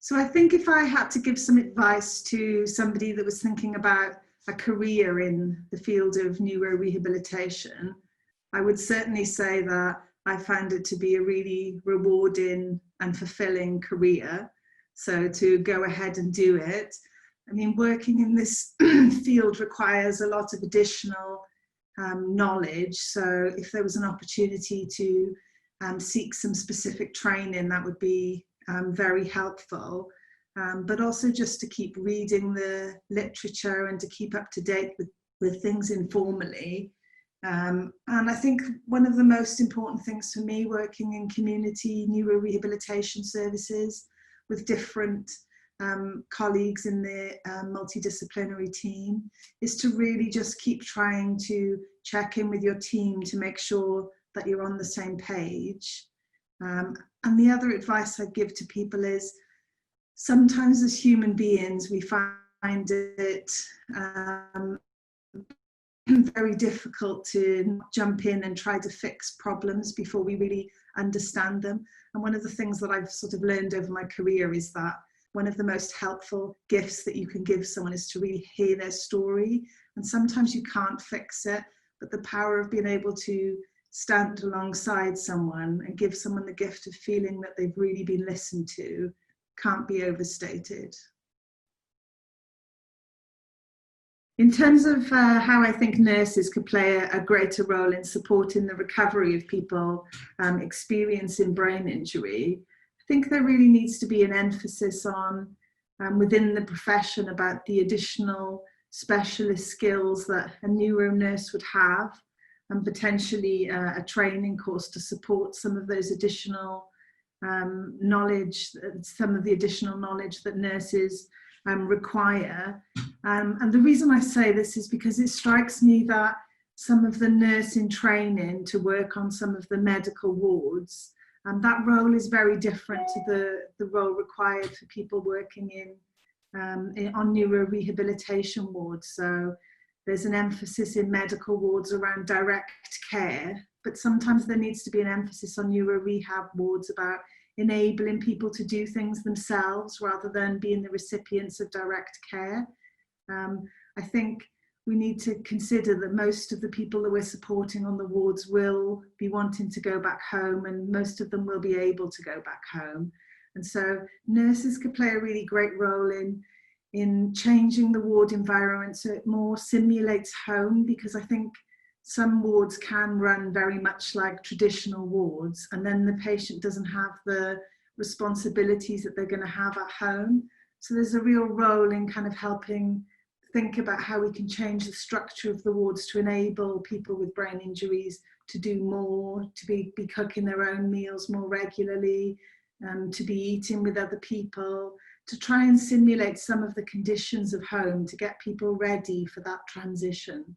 So I think if I had to give some advice to somebody that was thinking about a career in the field of neurorehabilitation, I would certainly say that I found it to be a really rewarding and fulfilling career. So to go ahead and do it. I mean, working in this field requires a lot of additional knowledge. So if there was an opportunity to seek some specific training, that would be very helpful. But also just to keep reading the literature and to keep up to date with things informally. And I think one of the most important things for me working in community neurorehabilitation services with different colleagues in the multidisciplinary team is to really just keep trying to check in with your team to make sure that you're on the same page. And the other advice I'd give to people is sometimes as human beings we find it very difficult to jump in and try to fix problems before we really understand them. And one of the things that I've sort of learned over my career is that one of the most helpful gifts that you can give someone is to really hear their story. And sometimes you can't fix it, but the power of being able to stand alongside someone and give someone the gift of feeling that they've really been listened to can't be overstated. In terms of how I think nurses could play a greater role in supporting the recovery of people experiencing brain injury, I think there really needs to be an emphasis on within the profession about the additional specialist skills that a neuro nurse would have, and potentially a training course to support some of those additional knowledge, some of the additional knowledge that nurses require. And the reason I say this is because it strikes me that some of the nursing training to work on some of the medical wards, and that role is very different to the role required for people working on neurorehabilitation wards. So there's an emphasis in medical wards around direct care, but sometimes there needs to be an emphasis on neurorehab wards about enabling people to do things themselves rather than being the recipients of direct care. I think we need to consider that most of the people that we're supporting on the wards will be wanting to go back home, and most of them will be able to go back home. And so nurses could play a really great role in changing the ward environment so it more simulates home, because I think some wards can run very much like traditional wards, and then the patient doesn't have the responsibilities that they're going to have at home. So there's a real role in kind of helping think about how we can change the structure of the wards to enable people with brain injuries to do more, to be cooking their own meals more regularly, to be eating with other people, to try and simulate some of the conditions of home to get people ready for that transition.